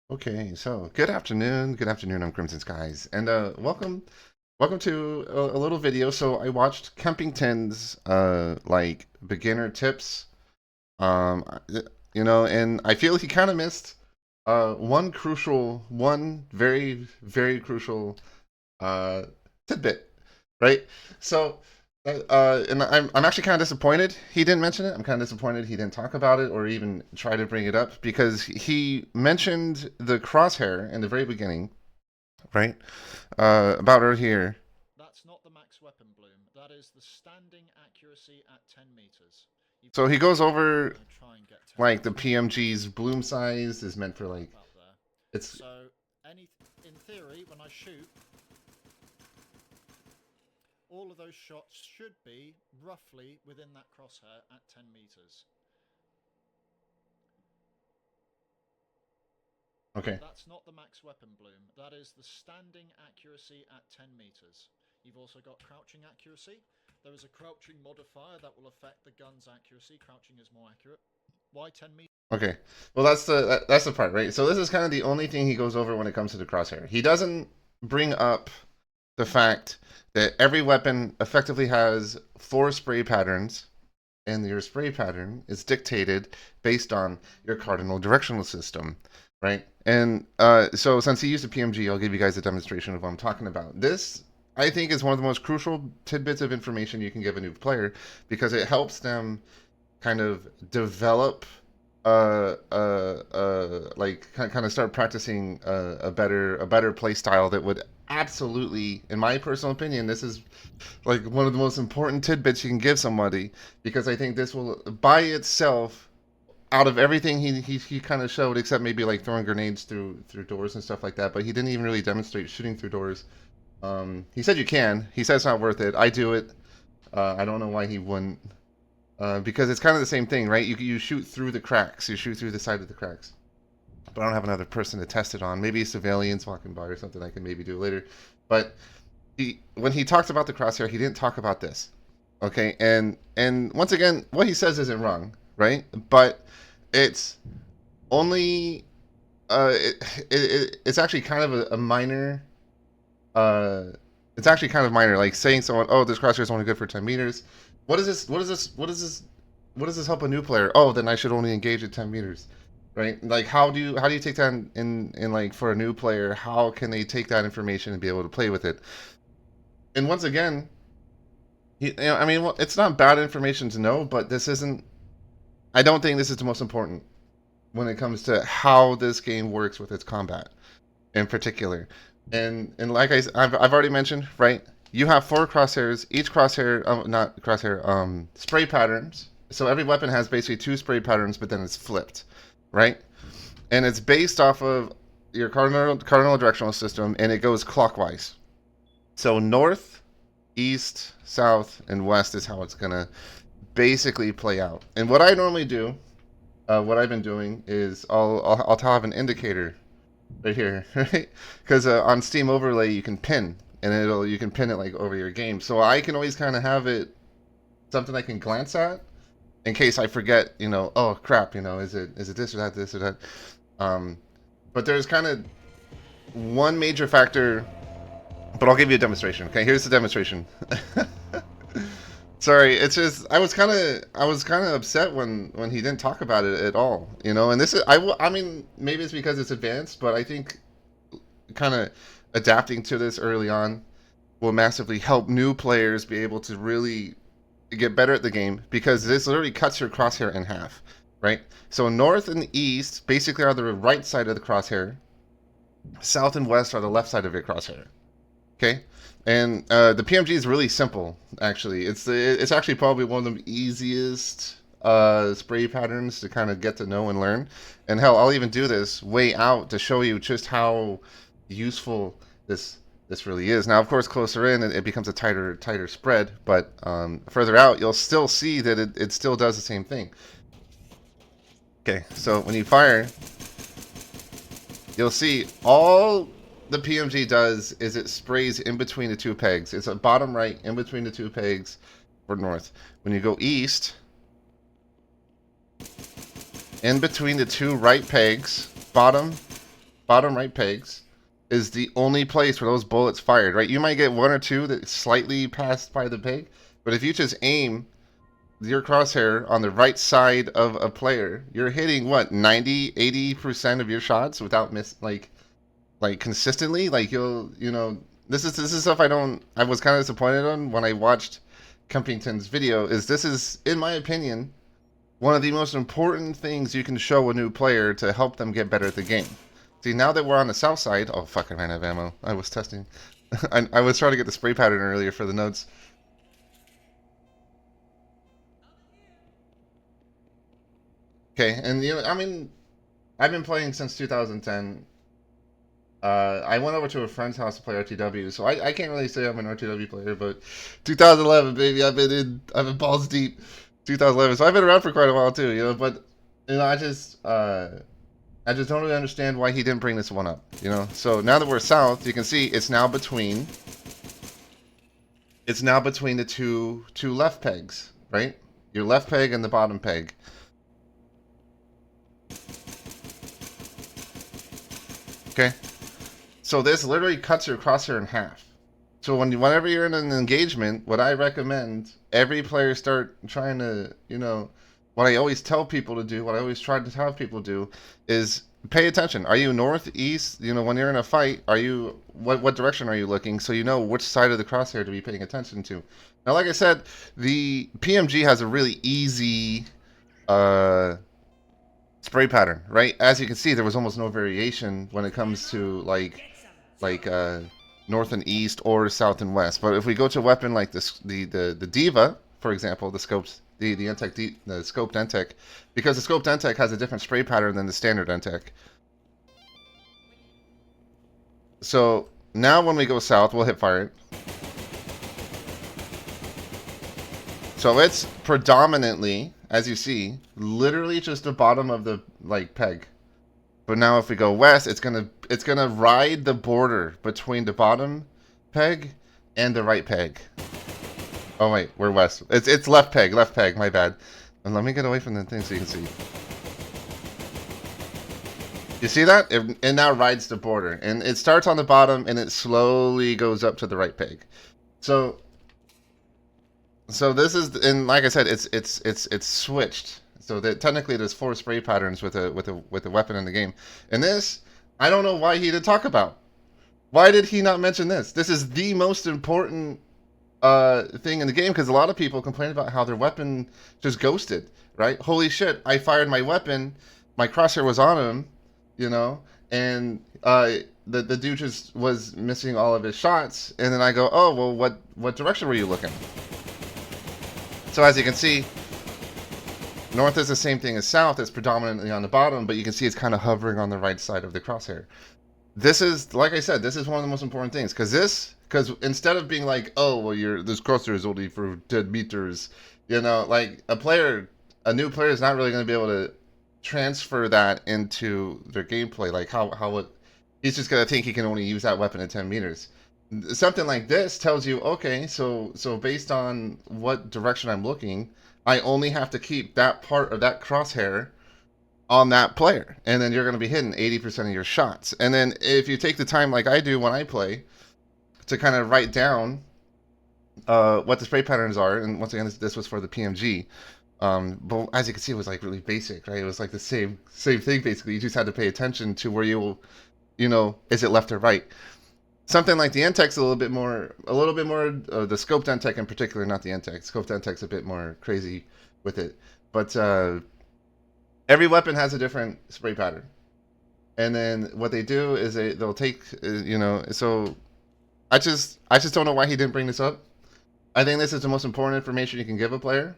Okay, so good afternoon. Good afternoon. I'm Crimson Skies, and welcome to a little video. So I watched Kempington's like beginner tips. Um, I- and I feel he kind of missed one very crucial uh, tidbit, right? So, and I'm actually kind of disappointed he didn't mention it. I'm kind of disappointed he didn't talk about it or even try to bring it up because he mentioned the crosshair in the very beginning, right? About right here. That's not the max weapon bloom. That is the standing accuracy at 10 meters. You've So got. he goes over Try and get 10 like the meters to focus. PMG's bloom size is meant for like Up there. it's So, any in theory, when I shoot, all of those shots should be roughly within that crosshair at 10 meters. okay. That's not the max weapon bloom. That is the standing accuracy at 10 meters. You've also got crouching accuracy. There is a crouching modifier that will affect the gun's accuracy. Crouching is more accurate. Why 10 meters? Okay. Well, that's the part, right? So this is kind of the only thing he goes over when it comes to the crosshair. He doesn't bring up the fact that every weapon effectively has four spray patterns, and your spray pattern is dictated based on your cardinal directional system, right? And so since he used a PMG, I'll give you guys a demonstration of what I'm talking about. This, I think, is one of the most crucial tidbits of information you can give a new player because it helps them kind of develop like kind of start practicing a better play style that would absolutely, in my personal opinion, this is like one of the most important tidbits you can give somebody because I think this will by itself, out of everything he kind of showed, except maybe like throwing grenades through doors and stuff like that, but he didn't even really demonstrate shooting through doors. He said you can. He said it's not worth it. I do it. I don't know why he wouldn't. Because it's kind of the same thing, right? You shoot through the cracks. You shoot through the side of the cracks. But I don't have another person to test it on. Maybe civilians walking by or something I can maybe do later. But when he talked about the crosshair, he didn't talk about this. Okay, and once again, what he says isn't wrong, right? But it's only it's actually kind of a minor. Uh, it's actually kind of minor, like saying someone, "Oh, this crosshair is only good for 10 meters." What is this? What is this? What is this? What does this help a new player? Oh, then I should only engage at 10 meters, right? Like, how do you take that in like for a new player? How can they take that information and be able to play with it? And once again, I mean, well, it's not bad information to know, but this isn't. I don't think this is the most important when it comes to how this game works with its combat in particular. And like I've already mentioned, right? You have four crosshairs. Each crosshair, not crosshair, spray patterns. So every weapon has basically two spray patterns, but then it's flipped, right? And it's based off of your cardinal directional system, and it goes clockwise. So north, east, south, and west is how it's gonna basically play out. And what I normally do, what I've been doing is I'll have an indicator right here, right? Because on Steam Overlay you can pin, and you can pin it like over your game. So I can always kind of have it something I can glance at in case I forget. Oh crap, is it this or that. Um, but there's kind of one major factor. But I'll give you a demonstration. Okay, here's the demonstration. Sorry, it's just I was kind of upset when he didn't talk about it at all. And this is I mean maybe it's because it's advanced, but I think kind of adapting to this early on will massively help new players be able to really get better at the game because this literally cuts your crosshair in half, right? So north and east basically are the right side of the crosshair. South and west are the left side of your crosshair. Okay, and the PMG is really simple. Actually, it's actually probably one of the easiest spray patterns to kind of get to know and learn. And hell, I'll even do this way out to show you just how useful this really is. Now, of course, closer in, it becomes a tighter spread, but further out, you'll still see that it still does the same thing. Okay, so when you fire, you'll see all the PMG does is it sprays in between the two pegs. It's a bottom right in between the two pegs for north. When you go east, in between the two right pegs, bottom bottom right pegs is the only place where those bullets fired, right? You might get one or two that slightly passed by the peg, but if you just aim your crosshair on the right side of a player, you're hitting what 90, 80% of your shots without like consistently. Like this is stuff I was kind of disappointed on when I watched Kempington's video. This is in my opinion one of the most important things you can show a new player to help them get better at the game. See, now that we're on the south side, oh fuck, I ran out of ammo. I was testing. I was trying to get the spray pattern earlier for the notes. Okay, and I mean, I've been playing since 2010. I went over to a friend's house to play RTW, so I can't really say I'm an RTW player, but 2011, baby, I've been balls deep. 2011, so I've been around for quite a while too, but I just don't really understand why he didn't bring this one up, So now that we're south, you can see it's now between the two left pegs, right? Your left peg and the bottom peg. Okay, so this literally cuts your crosshair in half. So whenever you're in an engagement, what I recommend every player start trying to, what I always tell people to do, what I always try to tell people to do, is pay attention. Are you north, east? When you're in a fight, what direction are you looking? So you know which side of the crosshair to be paying attention to. Now, like I said, the PMG has a really easy spray pattern, right? As you can see, there was almost no variation when it comes to like north and east or south and west. But if we go to a weapon like this, the Diva, for example, the scopes, the Entech, the scoped Entech, because the scoped Entech has a different spray pattern than the standard Entech. So now when we go south, we'll hip fire it. So it's predominantly, as you see, literally just the bottom of the peg. But now if we go west, it's gonna ride the border between the bottom peg and the right peg. Oh wait, we're west. It's left peg, my bad. And let me get away from the thing so you can see. You see that? It now rides the border. And it starts on the bottom and it slowly goes up to the right peg. So this is, and like I said, it's switched. So that technically there's 4 spray patterns with a weapon in the game. And this, I don't know why he didn't talk about. Why did he not mention this? This is the most important thing in the game, because a lot of people complain about how their weapon just ghosted, right? Holy shit, I fired my weapon, my crosshair was on him, and the dude just was missing all of his shots, and then I go, oh, well, what direction were you looking? So as you can see, north is the same thing as south. It's predominantly on the bottom, but you can see it's kind of hovering on the right side of the crosshair. This is, like I said, this is one of the most important things, because instead of being like, oh, well, this crosshair is only for 10 meters, like a new player is not really going to be able to transfer that into their gameplay. Like he's just going to think he can only use that weapon at 10 meters. Something like this tells you, okay, so based on what direction I'm looking, I only have to keep that part of that crosshair on that player, and then you're going to be hitting 80% of your shots. And then if you take the time like I do when I play to kind of write down what the spray patterns are, and once again this was for the PMG, but as you can see, it was like really basic, right? It was like the same thing basically. You just had to pay attention to where is it left or right. Something like the Entech's a little bit more, the scoped Entech in particular, not the Entech. Scoped Entech's a bit more crazy with it. But every weapon has a different spray pattern. And then what they do is they'll take, so I just don't know why he didn't bring this up. I think this is the most important information you can give a player.